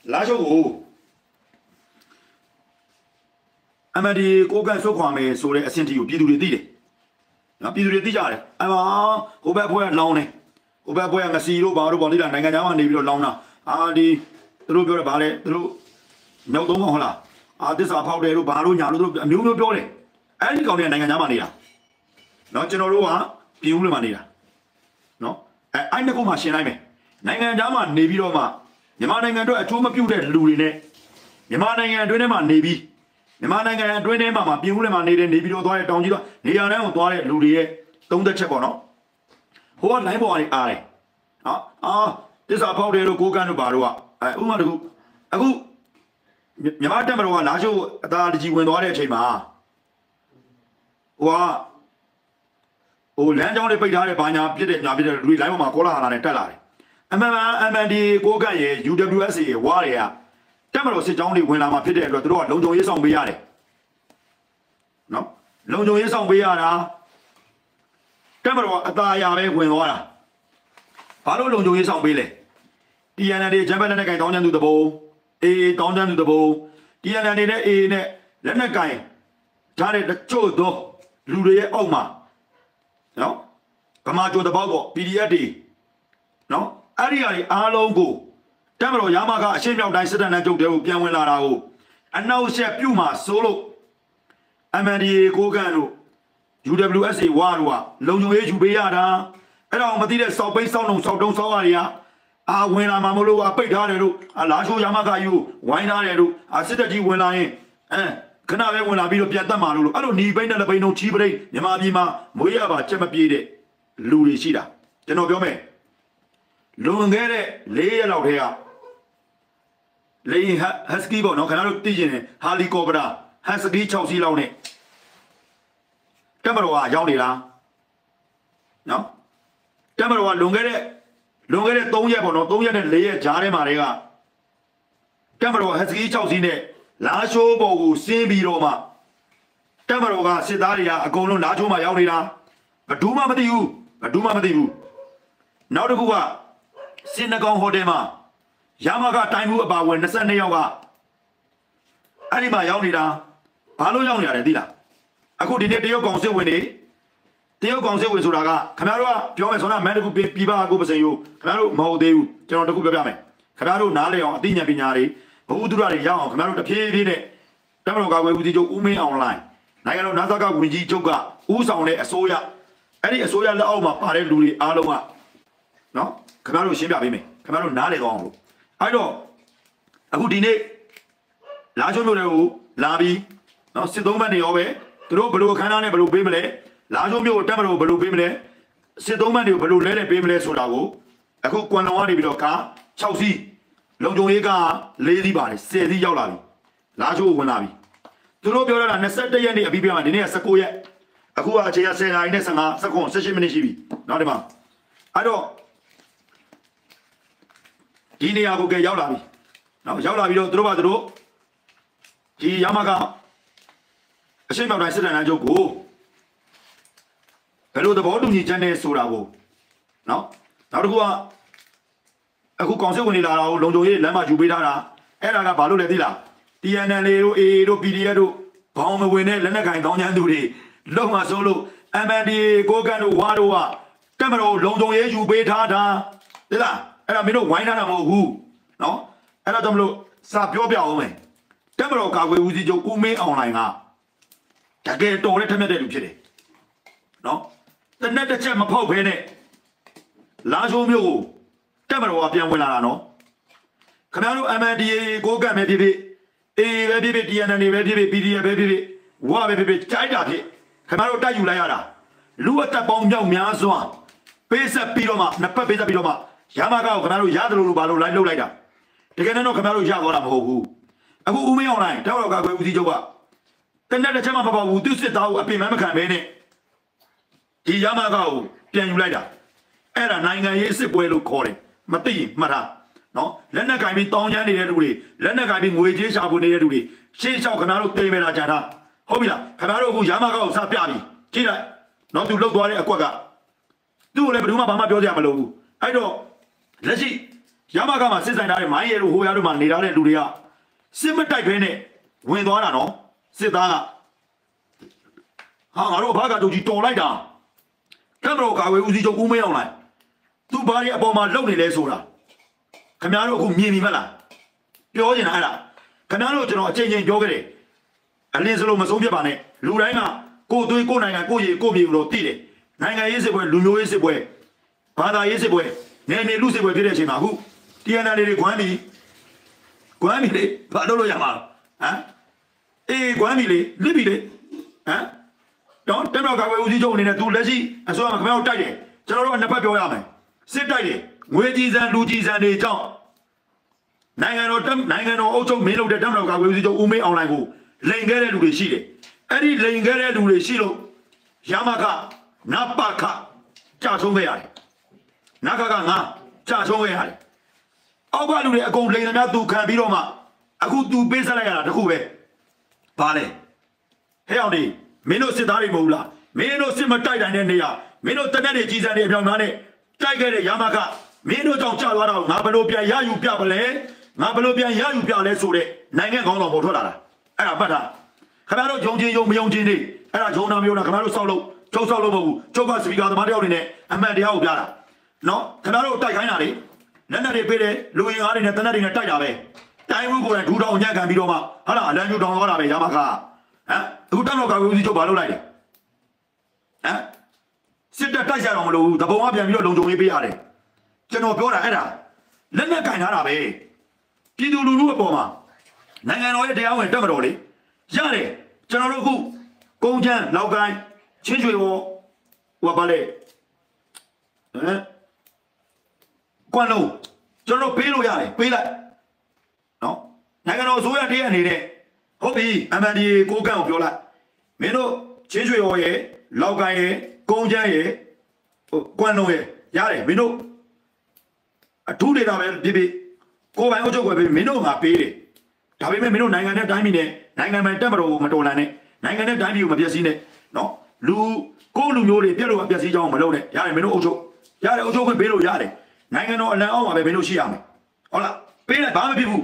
拉小股，俺们的国干所况没说的，身体有比度的低的，那比度的低下的，俺们后边不要捞呢，后边不要个西路包路包的啦，那个家伙那边捞呢，啊的，都路标的包的，都路苗东好啦，啊的啥跑的路包路伢路都苗标的，哎你搞的那个家伙的啦，那今朝路啊，比乌的嘛的啦，喏，哎俺那个嘛先来没，那个家伙那边了嘛。မြန်မာနိုင်ငံတို့အကျိုးမပြုတဲ့လူတွေနဲ့မြန်မာနိုင်ငံအတွင်းထဲမှာနေပြီးမြန်မာနိုင်ငံအတွင်းထဲမှာပြည်ဦးလည်းမှာနေတဲ့နေပြီးတော့သွားတဲ့တောင်ကြီးတော့နေရာတိုင်းကိုသွားတဲ့လူတွေရဲ့သုံးသက်ချက်ပေါ့နော်ဟိုကလိုင်းပေါ်ကနေအားတယ်နော်တစ္ဆာဖောက်တယ်လို့ကိုကန်းတို့ဘာတို့ကဥမာတခုအခုမြန်မာတက်မတော်ကလာရှိုးအသာတကြီးဝင်သွားတဲ့အချိန်မှာဟိုလမ်းကြောင်းတွေပိတ်ထားတဲ့ဘာညာဖြစ်တဲ့ညာဖြစ်တဲ့လူတွေလိုင်းပေါ်မှာကောလာဟာလာနဲ့တက်လာတယ်MND ကိုကရဲ့ UWSA ရဲ့ဝါတွေကတက်မတော်စစ်ကြောင်းတွေဝင်လာမှာဖြစ်တဲ့အတွက်တို့ကလုံခြုံရေးဆောင်ပေးရတယ်နော်လုံခြုံရေးဆောင်ပေးရတာတက်မတော်အသာရပဲဝင်သွားတာဘာလို့လုံခြုံရေးဆောင်ပေးလဲ TNL ဂျမ်ဘက်လက်နက်ကင်တောင်းချမ်းသူတဘုံ AA တောင်းချမ်းသူတဘုံ TNL နဲ့ AA နဲ့လက်နက်ကင်ထားတဲ့တချို့သောလူတွေရဲ့အောက်မှာနော်ဗမာကြိုတပေါက်ပေါ့ PDF တွေနော်အဲ့ဒီအရာတွေအားလုံးကိုတက်မတော်ရမကအရှင်းမြောက်တိုင်းစစ်တပ်နဲ့ကြုတ်တဲ့ကိုပြန်ဝင်လာတာကိုအနောက်ဆက်ပြုတ်မှစိုးလို့ MNDA ကိုကန်တို့ UWSA ဝါတို့ကလုံခြုံရေးယူပေးရတာအဲ့တော့မသိတဲ့စောက်ပိတ်စောက်လုံးစောက်တုံးစောက်ရတွေကဝင်လာမှာမလို့ပိတ်ထားတယ်တို့လာရှိုးရမကယူဝိုင်းထားတယ်တို့စစ်တပ်ကြီးဝင်လာရင်ခဏပဲဝင်လာပြီးတော့ပြန်တက်မှာလို့အဲ့လိုหนีပိန်းနဲ့လက်ပိန်းတို့ချီးပိန်းမြန်မာပြည်မှာမွေးရပါချက်မပြေးတဲ့လူတွေရှိတာကျွန်တော်ပြောမယ်လွန်ခဲ့တဲ့4ရက်လောက်ထဲကလေဟက်စကီပေါ့နော်ခင်ဗျားတို့သိကျင်တယ်ဟာလီကော်ပတာဟက်စကီ6စီးလောက်နဲ့တက်မတော်ကရောက်နေတာနော်တက်မတော်ကလွန်ခဲ့တဲ့3ရက်ပေါ့နော်3ရက်နဲ့4ရက်ဂျားထဲမှာတွေကတက်မတော်ဟက်စကီ6စီးနဲ့လာရှိုးပေါ်ကိုဆင်းပြီးတော့မှတက်မတော်ကစစ်သားတွေကအကုန်လုံးလာချိုးမှရောက်နေတာဘယ်သူမှမသိဘူးနောက်တစ်ခုကစင်နကောင်ဟိုတယ်မှာရမကတိုင်းမှုအပါဝင်22ယောက်ကအဲ့ဒီမှာရောက်နေတာဘာလို့ရောက်နေရလဲသိလားအခုဒီနေ့တရုတ်ကောင်စစ်ဝင်ဆိုတာကခင်ဗျားတို့ကပြောမယ်ဆိုတော့မန်တကူပြပါကိုပစံယူခင်ဗျားတို့မဟုတ်သေးဘူးကျွန်တော်တခုပြောပြမယ်ခင်ဗျားတို့နားလည်အောင်အသိဉာဏ်ပညာတွေဘဝဥဒ္ဒရာတွေရအောင်ခင်ဗျားတို့တဖြည်းဖြည်းနဲ့တမတော်ကာကွယ်ဦးစီးချုပ်ဦးမင်းအောင်လိုင်းနိုင်ငံတော်နာဇကဝန်ကြီးချုပ်ကဦးဆောင်တဲ့အစိုးရအဲ့ဒီအစိုးရလက်အောက်မှာပါတဲ့လူတွေအားလုံးကနော်ခင်ဗျားတို့ရှင်းပြပေးမယ်ခင်ဗျားတို့နားလည်သွားအောင်လို့အဲ့တော့အခုဒီနေ့လာချိုးမျိုးတွေကိုလာပြီးနော်စစ်သုံးဘက်တွေရောပဲသူတို့ဘယ်လိုအခမ်းအနားနဲ့ဘယ်လိုပေးမလဲလာချိုးမျိုးကိုတက်မလို့ဘယ်လိုပေးမလဲစစ်သုံးဘက်တွေကိုဘယ်လိုလဲနဲ့ပေးမလဲဆိုတာကိုအခုကွမ်လောင်ကနေပြီးတော့ကား6စီးလုံခြုံရေးက4စီးပါတယ်10စီးရောက်လာပြီလာချိုးဝင်လာပြီသူတို့ပြောတာ21ရက်နေ့အပြီးပြမှာဒီနေ့က19ရက်အခုကအချိန်က10နာရီနဲ့15 18မိနစ်ရှိပြီနောက်ဒီမှာအဲ့တော့ဒီနေရာကိုကရောက်လာပြီနော်ရောက်လာပြီးတော့သူတို့ဒီရမကအရှင်းမြောက်တိုင်းစစ်တပ်နိုင်ချုပ်ကိုဘယ်လိုသဘောတူညီချက်နဲ့ဆိုတာကိုနော်နောက်တစ်ခုကအခုကောင်စစ်ဝင်နေလာတာကိုလုံခြုံရေးလမ်းမယူပေးထားတာအဲ့ဒါကဘာလို့လဲသိလား TNL တို့ AA တို့ PDF တို့ဘောင်မဝင်တဲ့လက်နက်ကင်တောင်းချမ်းသူတွေလုံမစိုးလို့ MNDA ကိုကန်တို့ဝါတို့ကတက်မတော်လုံခြုံရေးယူပေးထားတာသိလားအဲ့ဒါမင်းတို့ဝိုင်းထားတာမဟုတ်ဘူးနော်အဲ့ဒါကြောင့်မလို့စာပြောပြအောင်မယ်တက်မတော်ကာကွယ်ဦးစီးချုပ်ဦးမင်းအောင်လိုင်းကတကယ်တော်တဲ့ထက်မြက်တဲ့လူဖြစ်တယ်နော်တနက်တစ်ချက်မဖောက်ဘဲနဲ့လာရှိုးမျိုးကိုတက်မတော်ကပြန်ဝင်လာတာနော်ခင်ဗျားတို့ MNDA ကိုကတ်ပဲဖြစ်ဖြစ် AA ပဲဖြစ်ဖြစ် TNL ပဲဖြစ်ဖြစ် PDF ပဲဖြစ်ဖြစ်ဝါပဲဖြစ်ဖြစ်ကြိုက်တာဖြစ်ခင်ဗျားတို့တိုက်ယူလိုက်ရတာလူအသက်ပေါင်းမြောက်များစွာပေးဆက်ပြီးတော့မှနှစ်ပတ်ပေးဆက်ပြီးတော့မှရမကောက်ခင်ဗျားတို့ရတယ်လို့ဘာလို့လိုက်လှုပ်လိုက်တာတကယ်တော့ခင်ဗျားတို့ရသွားတာမဟုတ်ဘူးအခုဦးမင်းအောင်လိုင်းတောက်တော့ကကွယ်ဦးစီးချုပ်ကတနက်တစ်ချက်မှမပေါ့ဘူးသူစစ်သားကိုအပင်မခံပဲနဲ့ဒီရမကောက်ကိုပြန်ယူလိုက်တာအဲ့ဒါနိုင်ငံရေးစစ်ပွဲလို့ခေါ်တယ်မသိရင်မှတ်ထားနော်လက်နက်ကင်ပြီးတောင်းချမ်းနေတဲ့လူတွေလက်နက်ကင်ပြီးငွေကြေးရှာဖွေနေတဲ့လူတွေရှေ့လျှောက်ခင်ဗျားတို့တေးမယ်လားကြာတာဟုတ်ပြီလားခင်ဗျားတို့အခုရမကောက်ကိုစပြပြီကြည့်လိုက်နော်သူလှုပ်သွားတဲ့အကွက်ကသူ့ကိုလည်းဘယ်သူမှဘာမှပြောကြမလို့ဘူးအဲ့တော့လက်ရှိရ Yamaka မှာစစ်ဆိုင်ထားတဲ့မိုင်းရဲတို့ဟိုရတို့မှာနေထားတဲ့လူတွေကစစ်မတိုက်ဘဲနဲ့ဝင်သွားတာနော်စစ်သားကဟာငါတို့ဘာကတူကြီးတော်လိုက်တာကံတော်ကာဝေဦးစီးချုပ်ဦးမင်းအောင်လိုက်သူဘာတွေအပေါ်မှာလုံနေလဲဆိုတာခင်ဗျားတို့အခုမြင်ပြီမလားပြောနေတာအဲ့ဒါခင်ဗျားတို့ကျွန်တော်အချိန်ချင်းပြောခဲ့တယ်အလင်းစလုံးမဆုံးဖြတ်ပါနဲ့လူတိုင်းကကိုယ်သွေးကိုယ်နိုင်ငံကိုယ်ရည်ကိုယ်ပြည်လို့တည်တယ်နိုင်ငံရေးစစ်ပွဲလူမျိုးရေးစစ်ပွဲဘာသာရေးစစ်ပွဲနယ်မြေလူစစ်ပွဲဖြစ်တဲ့အချိန်မှာအခု TNL တွေကွမ်းပြီလေဘာလုပ်လို့ရမှာဟမ်အေးကွမ်းပြီလေလစ်ပြီလေဟမ်တော့တက်တော့ကာကွယ်ဦးစီးချုပ်အနေနဲ့သူလက်ရှိအစိုးရမှာခင်ဗျားတို့တိုက်တယ်ကျွန်တော်တို့ကနှစ်ဖက်ပြောရမယ်စစ်တိုက်တယ်ငွေကြီးစံလူကြီးစံတွေကြောင့်နိုင်ငံတော်အုပ်ချုပ်မင်းလုပ်တဲ့တက်တော့ကာကွယ်ဦးစီးချုပ်ဦးမင်းအောင်လှိုင်ကိုလိန်ခဲ့တဲ့လူတွေရှိတယ်အဲ့ဒီလိန်ခဲ့တဲ့လူတွေရှိလို့ရမခနပခကြာဆုံးခဲ့ရတယ်နခကငါကြာဆုံးခဲ့ရတယ်အောက်ကလူတွေအကုန်လိန်သမျှသူခံပြီးတော့မှအခုသူပေးဆက်လိုက်ရတာတခုပဲဘာလဲဟဲ့အောင်ဒီမင်းတို့စစ်သားတွေမဟုတ်လားမင်းတို့စစ်မတိုက်တိုင်းတဲ့နေရာမင်းတို့တနက်တွေကြီးစံတွေအပြောင်းသားနဲ့တိုက်ခဲ့တဲ့ရမခမင်းတို့ကြောင့်ကြာသွားတာကိုငါဘယ်လိုပြန်ရယူပြပလဲငါဘယ်လိုပြန်ရယူပြလဲဆိုတဲ့နိုင်ငံကောင်းတော်ပေါ်ထွက်လာတာအဲ့ဒါမှတ်တာခင်ဗျားတို့ယုံကြည်ယုံမယုံကြည်နေအဲ့ဒါဂျုံနာမျိုးလားခင်ဗျားတို့စောက်လို့ချုပ်စောက်လို့မဟုတ်ဘူးချုပ်ကစပီကာသမားတယောက်နေနဲ့အမှန်တရားကိုပြတာနော်ခင်ဗျားတို့တိုက်ခိုင်းတာလေလက်နက်တွေပေးတယ်လူရင်အားတွေနဲ့တနက်တွေနဲ့တိုက်တာပဲတိုင်းဝူကိုယ်တိုင်ဒူတောင်ညံ့ခံပြီးတော့မှဟာလားအလံကျူတောင်သွားတာပဲရမခဟမ်အခုတက်တော့ကာကွယ်ဦးစီးချုပ်ဘာလုပ်လိုက်လဲဟမ်စစ်တပ်တိုက်ရအောင်မလို့ဘူးတပုံကပြန်ပြီးတော့လုံခြုံရေးပေးရတယ်ကျွန်တော်ပြောတာအဲ့ဒါလက်နက်ကင်ထားတာပဲပြည်သူလူထုအပေါ်မှာနိုင်ငံတော်ရဲ့တရားဝင်တက်မတော်လေရတယ်ကျွန်တော်တို့အခုကုန်းချမ်းလောက်ကိုင်းချင်းချွေဘောဟိုပါလေဟမ်ကွမ်းလုံးကျွန်တော်ပေးလို့ရတယ်ပေးလိုက်နော်နိုင်ငံတော်အစိုးရတည်းအနေနဲ့ဟုတ်ပြီအမှန်ဒီကိုကန့်ကိုပြောလိုက်မင်းတို့ချင်းချွေဘောရဲ့လောက်ကိုင်းရဲ့ကုန်းချမ်းရဲ့ဟိုကွမ်းလုံးရဲ့ရတယ်မင်းတို့အထူးဒေတာပဲပြပြကိုပိုင်အုပ်ချုပ်ွယ်ပဲမင်းတို့ငါပေးတယ်ဒါပေမဲ့မင်းတို့နိုင်ငံနဲ့တိုင်းပြည်နဲ့နိုင်ငံပိုင်တက်မတော်မတော်လန်နဲ့နိုင်ငံနဲ့တိုင်းပြည်ကိုမပြည့်စည်နဲ့နော်လူကိုလူမျိုးတွေပြက်လို့မပြည့်စည်ကြအောင်မလုပ်နဲ့ရတယ်မင်းတို့အုပ်ချုပ်ရတယ်အုပ်ချုပ်ခွင့်ပေးလို့ရတယ်နိုင်ငံတော်အလံအောက်မှာပဲမင်းတို့ရှိရမယ်ဟုတ်လားပေးလိုက်ဘာမှမဖြစ်ဘူး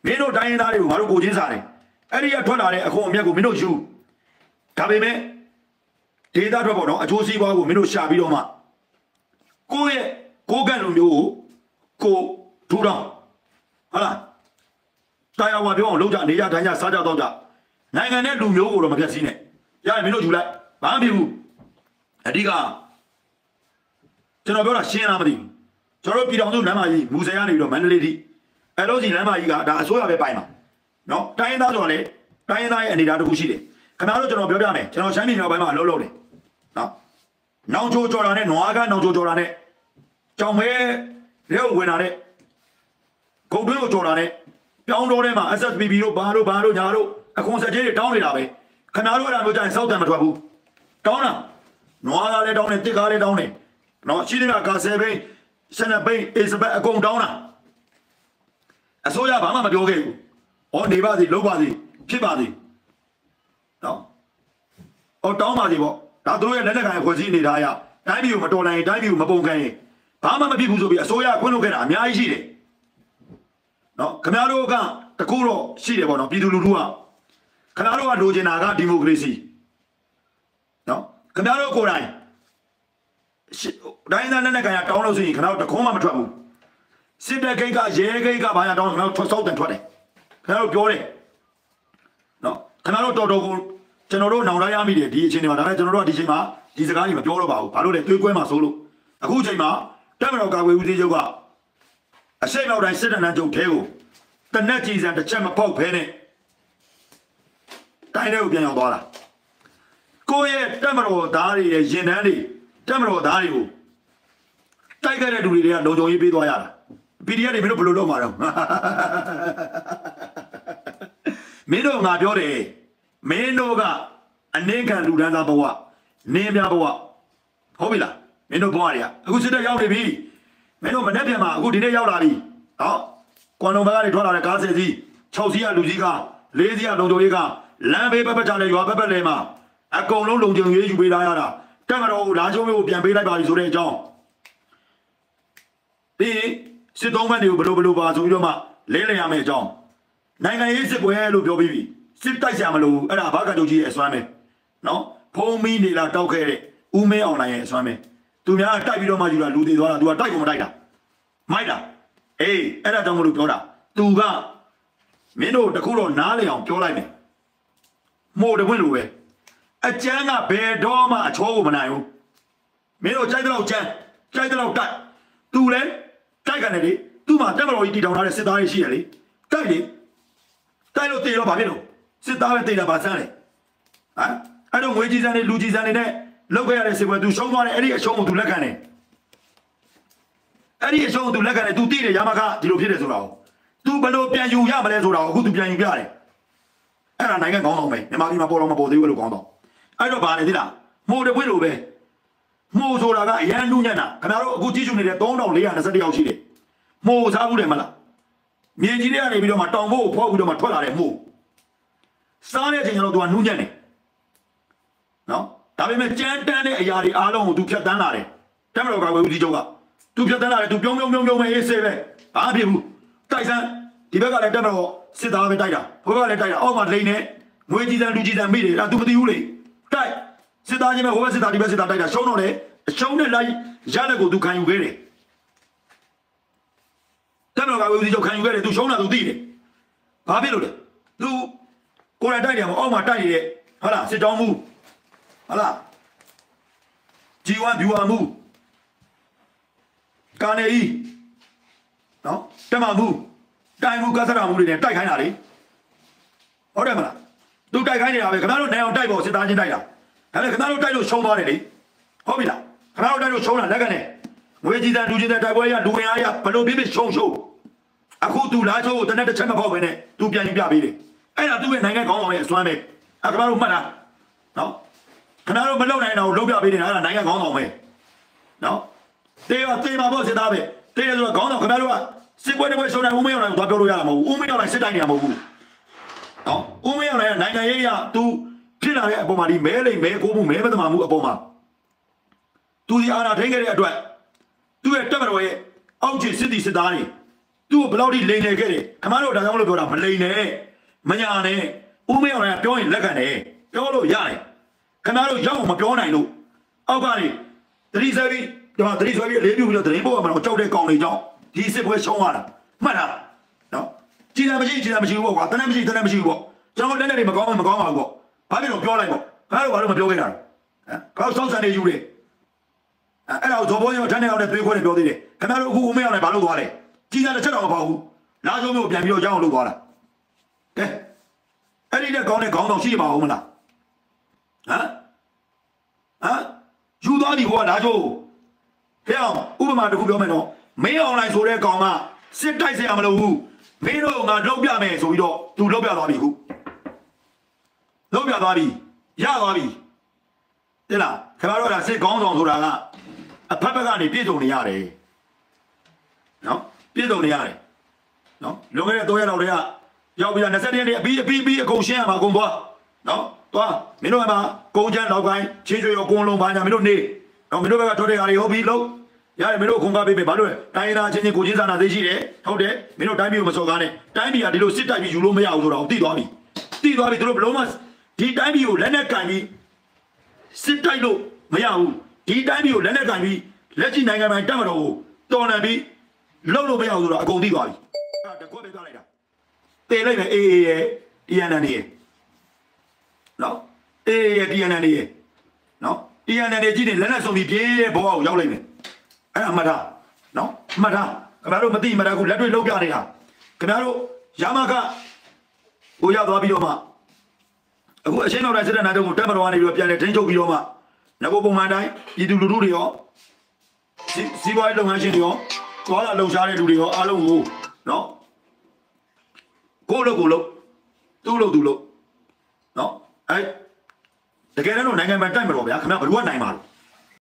မင်းတို့တိုင်းရင်းသားတွေကိုငါတို့ကိုချင်းစားတယ်အဲ့ဒီကထွက်လာတဲ့အခွန်အမြတ်ကိုမင်းတို့ယူဒါပေမဲ့ဒေတာထွက်ပေါ့နော်အချိုးစီးပွားကိုမင်းတို့ရှာပြီးတော့မှကိုယ့်ရဲ့ကိုကန့်လူမျိုးကိုထူထောင်ဟုတ်လားတရားဝါပြောအောင်လုပ်ကြနေကြတိုင်းကြစားကြတော့ကြနိုင်ငံနဲ့လူမျိုးကိုတော့မပြတ်စည်းနဲ့ရတယ်မင်းတို့ယူလိုက်ဘာမှမဖြစ်ဘူးအဓိကကျွန်တော်ပြောတာရှင်းလားမသိဘူးကျွန်တော်ပြည်တော်စုလမ်းမကြီးမူဆယ်ကနေပြီးတော့မန္တလေးထိအဲ့လိုစီလမ်းမကြီးကဒါအစိုးရပဲပိုင်မှာနော်တိုင်းရင်းသားဆိုတော့လေတိုင်းရင်းသားရဲ့အနေအထားတစ်ခုရှိတယ်ခင်ဗျားတို့ကျွန်တော်ပြောပြမယ်ကျွန်တော်ရှမ်းပြည်နယ်ပိုင်းမှာအလုပ်လုပ်တယ်နော်နောင်ချိုကြော်တာနဲ့နွားကနောင်ချိုကြော်တာနဲ့ကြောင်မဲရဲဝင်လာတဲ့ဂုတ်တွင်းကိုကြော်တာနဲ့ပြောင်းတော့ထဲမှာ SSPB တို့ဘာတို့ညာတို့အခွန်ဆက်ကြီးတွေတောင်းနေတာပဲခင်ဗျားတို့အဲ့ဒါမျိုးကြရင်စောက်တံမထွက်ဘူးတောင်းတာနွားကားလည်းတောင်းတယ်တစ်ကားလည်းတောင်းတယ်နော်ရှိနေတာကာ7ဘိန်း7ဘိန်း8ဘိန်းအကုန်တောင်းတာအစိုးရဘာမှမပြောခဲ့ဘူးဟောနေပါစီလုံးပါစီဖြစ်ပါစီနော်ဟောတောင်းပါစီပေါ့ဒါသူတို့ရဲ့လက်နက်ကိုင်ဖွဲ့စည်းနေထားရတိုင်းပြည်ကိုမတော်နိုင်တိုင်းပြည်ကိုမပုံခံရင်ဘာမှမဖြစ်ဘူးဆိုပြီးအစိုးရခွင့်လုပ်ခဲ့တာအများကြီးရှိတယ်နော်ခင်ဗျားတို့ကတကူတော့ရှိတယ်ပေါ့နော်ပြည်သူလူထုကခင်ဗျားတို့ကလိုချင်တာကဒီမိုကရေစီနော်ခင်ဗျားတို့ကိုယ်တိုင်တိုင်းသားလက်နက်ကိုင်တောင်းလို့ဆိုရင်ခင်ဗျားတို့တခုံးမှမထွက်ဘူးစစ်တပ်ဂိတ်ကရဲဂိတ်ကဘာညာတောင်းခင်ဗျားတို့စောက်တန်ထွက်တယ်ခင်ဗျားတို့ပြောတယ်နော်ခင်ဗျားတို့တော်ကိုကျွန်တော်တို့နောင်တရရမိတယ်ဒီအချိန်တွေမှာဒါနဲ့ကျွန်တော်တို့ကဒီအချိန်မှာဒီစကားတွေမပြောတော့ပါဘူးဘာလို့လဲတွေးကွဲမှာစိုးလို့အခုအချိန်မှာတက်မတော်ကာကွယ်ဦးစီးချုပ်ကအရှိတ်နောက်တိုင်းစစ်တပ်နှံချုပ်ထဲကိုတနက်ကြီးစံတစ်ချက်မပေါက်ဖဲနဲ့တိုင်းထဲကိုပြန်ရောက်သွားတာကိုယ့်ရဲ့တက်မတော်သားတွေရဲ့ရင်တန်းတွေတက်မတော်သားတွေကိုတိုက်ခဲ့တဲ့လူတွေကလုံခြုံရေးပေးသွားရတာ PDF တွေမင်းတို့ဘယ်လိုလုပ်မှာတော့မင်းတို့ငါပြောတယ်မင်းတို့ကအနှင်းခံလူဒန်းသားဘဝနင်းများဘဝဟုတ်ပြီလားမင်းတို့ဘဝတွေကအခုစစ်တပ်ရောက်နေပြီမင်းတို့မနေ့ပြန်မှာအခုဒီနေ့ရောက်လာပြီနော်ကွန်လုံဘက်ကနေထွက်လာတဲ့ကား10စီး6စီးကလူကြီးက4စီးကလုံခြုံရေးကလမ်းဘေးပတ်ချတဲ့ရွာဘက်လေမှာအကုန်လုံးလုံခြုံရေးယူပေးလာရတာတက်မတော်ကိုဓာချုံးမျိုးကိုပြန်ပေးလိုက်ပါပြီဆိုတဲ့အကြောင်းဒီ စစ်သုံးဘက်တွေကိုဘလို့ပါဆိုပြီးတော့မှလဲလှယ်ရမယ်အကြောင်းနိုင်ငံရေးစစ်ပွဲလို့ပြောပြီးပြီစစ်တိုက်ရမလို့အဲ့ဒါဘာကတုတ်ကြီးရဲ့အစွမ်းပဲနော်ဖုံးမီးနေလာတောက်ခဲ့တဲ့ဦးမဲအောင်နိုင်ရဲ့အစွမ်းပဲသူများတိုက်ပြီးတော့မှယူလာလူသေးသွားတာ तू ကတိုက်ကိုမတိုက်တာမိုက်တာအေးအဲ့ဒါကြောင့်မလို့ပြောတာ तू ကမင်းတို့တခုတော့နားလေအောင်ပြောလိုက်မယ်မို့တပွင့်လိုပဲအကျန်းကဘယ်တော့မှအချောကိုမနိုင်ဘူးမင်းတို့ကြိုက်တော့ကျန်းကြိုက်တော့တိုက် तू လဲတိုက်ကနေလေ तू မှတက်မတော်ကြီးတီထောင်ထားတဲ့စစ်သားတွေရှိရလေတိုက်လေတိုက်လို့တေတော့ဘာဖြစ်လို့စစ်သားပဲတေတာပါစမ်းလေဟမ်အဲ့တော့ငွေကြီးစံတွေလူကြီးစံတွေနဲ့လောက်ခဲ့ရတဲ့စစ်ပွဲ तू ရှုံးသွားတယ်အဲ့ဒီအရှုံးကို तू လက်ခံတယ်အဲ့ဒီအရှုံးကို तू လက်ခံတယ် तू သိတယ်ရမခဒီလိုဖြစ်တယ်ဆိုတာကို तू ဘယ်လိုပြန်ယူရမလဲဆိုတာကိုအခု तू ပြန်ယူပြတယ်အဲ့ဒါနိုင်ငံကောင်းအောင်ပဲမြန်မာပြည်မှာပေါ်တော့မပေါ်သေးဘူးလို့ကောင်းတော့အဲ့တော့ဗာနေသေးလားမို့တပွင့်လိုပဲမို့ဆိုတာကအရန်လူညံ့တာခင်ဗျားတို့အခုကြည့်ရှုနေတဲ့3421ယောက်ရှိတယ်မို့စားဘူးတယ်မလားမြင်းကြီးတွေကနေပြီးတော့မှတောင်ဖို့ဖောက်ပြီးတော့မှထွက်လာတယ်မို့စားတဲ့အချိန်ကျတော့ तू ကနူးညံ့တယ်နော်ဒါပေမဲ့ကြမ်းတမ်းတဲ့အရာတွေအားလုံးကို तू ဖြတ်တန်းလာတယ်တက်မတော်ကဝေဦးစီးချုပ်က तू ဖြတ်တန်းလာတယ် तू ပြုံးပဲအေးဆေးပဲဘာဖြစ်ဘူးတိုက်စမ်းဒီဘက်ကလည်းတက်မတော်စစ်သားပဲတိုက်တာဘိုးကလည်းတိုက်တာအောက်မှာလိန်နေငွေကြီးစံလူကြီးစံမိတယ်အဲ့ तू မသိဘူးလေတိုက်စစ်သားချင်းပဲဟိုဘက်စစ်သားဒီဘက်စစ်သားတိုက်တာရှုံးတော့လေအရှုံးနဲ့လိုက်ရတဲ့ကို तू ခံယူခဲ့တယ်တက်မတော်ကဝေဦးစီးချုပ်ခံယူခဲ့တယ် तू ရှုံးတာ तू သိတယ်ဘာဖြစ်လို့လဲ तू ကိုယ်တိုင်တိုက်တယ်မအောက်မှာတိုက်နေတဲ့ဟုတ်လားစစ်တောင်းမှုဟုတ်လား G1 viewer မှုကာနေဤနော်တက်မမှုတိုင်မှုကသရမှုတွေနဲ့တိုက်ခိုင်းတာလေဟုတ်တယ်မလားသူတိုက်ခိုင်းနေတာပဲခင်ဗျားတို့နိုင်အောင်တိုက်ဖို့စစ်သားချင်းတိုက်တာဒါပေမဲ့ခင်ဗျားတို့တိုက်လို့ရှုံးသွားတယ်လေဟုတ်ပြီလားခင်ဗျားတို့တိုက်လို့ရှုံးတာလက်ကနေငွေကြီးတန်လူကြီးတန်တိုက်ပွဲရလူဝင်အားရဘလို့ပြပြရှုံးအခု तू လာချိုးကိုတနက်တစ်ချက်မဖောက်ပဲနဲ့ तू ပြန်ယူပြပေးတယ်အဲ့ဒါ तू ရဲ့နိုင်ငံကောင်းအောင်ရဲ့အစွမ်းပဲခင်ဗျားတို့မှတ်လားနော်ခင်ဗျားတို့မလုံနိုင်တာကိုလုံပြပေးနေတာအဲ့ဒါနိုင်ငံကောင်းအောင်ပဲနော်တေးမှာပေါ့စစ်သားပဲတေးရဆိုတော့ကောင်းတော့ခင်ဗျားတို့ကစစ်ပွဲတစ်ပွဲရှုံးနိုင်ဦးမင်းအောင်လည်းသွားပြောလို့ရတာမဟုတ်ဘူးဦးမင်းအောင်လည်းစစ်တိုင်းနေရမဟုတ်ဘူးနော်ဦးမင်းအောင်လည်းနိုင်ငံရေးရ तू ဖြစ်လာတဲ့အပေါ်မှာဒီမဲလိမ်မဲကိုမှုမဲမသမာမှုအပေါ်မှာ तू ဒီအာဏာထိန်းခဲ့တဲ့အတွက်သူ့ရဲ့တပ်မတော်ရဲ့အောက်ခြေစစ်တီစစ်သားတွေသူ့ကိုဘယ်လောက်ထိလိမ်လည်ခဲ့တယ်ခင်ဗျားတို့ဒါကြောင့်မလို့ပြောတာမလိမ်နဲ့မညာနဲ့ဦးမင်းအောင်လည်းပြောရင်လက်ခံတယ်ပြောလို့ရတယ်ခင်ဗျားတို့ရောက်မပြောနိုင်လို့အောက်ကနေသတိဆွဲပြီးဒီမှာသတိဆွဲပြီးအလေးပြုပြီးတော့သတင်းပို့ရမှာတော့ကြောက်တဲ့ကောင်တွေကြောင့်ဒီစစ်ပွဲရှုံးရတာမှတ်လားနော်ကြည်တယ်မရှိဘူးပေါ့ကွာတနက်မရှိဘူးပေါ့ကျွန်တော်လက်နဲ့တွေမကောင်းပါဘူးပေါ့ဘာဖြစ်လို့ပြောလိုက်ပေါ့ခင်ဗျားတို့ဘာလို့မပြောခဲ့တာဟမ်ကောက်ဆောက်ဆန်နေယူတယ်အဲ့ဒါကိုဇော်ဘောရောထန်းနေအောင်နဲ့သွေးခွဲနေပြောသေးတယ်ခင်ဗျားတို့အခုဦးမင်းအောင်လည်းဘာလို့သွားလဲကြည်တယ်တစ်ချက်တော့မပေါ့ဘူးလာရှုံးမျိုးပြန်ပြီးတော့ရအောင်လုပ်သွားတာကဲအဲ့ဒီတဲ့ကောင်းတဲ့ခေါင်းဆောင်ရှိပါဦးမလားဟမ်ယူသွားပြီဟိုကလာချိုးဖះအောင်ဥပမာတစ်ခုပြောမယ်နော်မင်းအွန်လိုင်းဆိုတဲ့ကောင်ကစစ်တိုက်เสียမလို့ဘူးမင်းတို့ငါလောက်ပြမယ်ဆိုပြီးတော့သူလောက်ပြသွားပြီခုလောက်ပြသွားပြီရသွားပြီတဲ့လားခင်ဗျားတို့ကစစ်ကောင်းဆောင်ဆိုတာကအဖက်ဖက်ကနေပြည့်စုံနေရတယ်နော်ပြည့်စုံနေရတယ်နော်လွန်ခဲ့တဲ့3ရက်လောက်တည်းကရောက်ပြီးတာ20ရက်နေ့အပြီးအကုန်ရှင်းရမှာအကုန်သွားနော်သွားမင်းတို့ကမှကုန်းချမ်းနောက်ပိုင်းချင်းရွှေရောကွန်လုံးပါညာမင်းတို့နေတော့မင်းတို့ဘက်ကထွက်တဲ့ဟာတွေဟုတ်ပြီလို့ရတယ်မင်းတို့ခုံကားပေးပေးဘာလို့လဲတိုင်းသားချင်းချင်းကိုချင်းစာနာသိရှိတယ်ဟုတ်တယ်မင်းတို့တိုင်းပြည်ကိုမစော်ကားနဲ့တိုင်းပြည်ကဒီလိုစစ်တိုက်ပြီးယူလို့မရဘူးဆိုတော့သိသွားပြီသူတို့ဘလုံးမဒီတိုင်းပြည်ကိုလက်နဲ့ကန်ပြီးစစ်တိုက်လို့မရဘူးဒီတိုင်းပြည်ကိုလက်နဲ့ကန်ပြီးလက်ရှိနိုင်ငံပိုင်းတက်မတော်ကိုတော်လှန်ပြီးလှုပ်လို့မရဘူးဆိုတော့အကုန်သိသွားပြီအဲ့ဒါတကွက်ပဲပြလိုက်တာတေလိုက်မယ်အေးရဲ့ TNN ရဲ့နော်အေးရဲ့ TNN ရဲ့နော် TNN ကြီးနေလက်နဲ့စုံပြီးပြေးတဲ့ဘောကိုရောက်လိုက်မယ်အဲ့ဒါမှတ်ထားနော်မှတ်ထားခင်ဗျားတို့မသိမှတ်ထားခုလက်တွေ့လောက်ပြနေတာခင်ဗျားတို့ရမခကိုရောက်သွားပြီးတော့မှအခုအရှင်းတော်တိုင်းစစ်တဲ့နာတုံးကိုတက်မတော်ကနေပြီးတော့ပြန်လဲထိန်းချုပ်ပြီးတော့မှငကိုပုံမှန်တိုင်းပြည်သူလူထုတွေရောစီးပွားရေးလုပ်ငန်းရှင်တွေရောသွားလာလှုပ်ရှားတဲ့လူတွေရောအားလုံးကိုနော်ကိုလို့သူ့လို့နော်အဲ့တကယ်တော့နိုင်ငံပိုင်တိုက်မတော်ဗျာခင်ဗျားဘယ်လိုကနိုင်မှာလဲ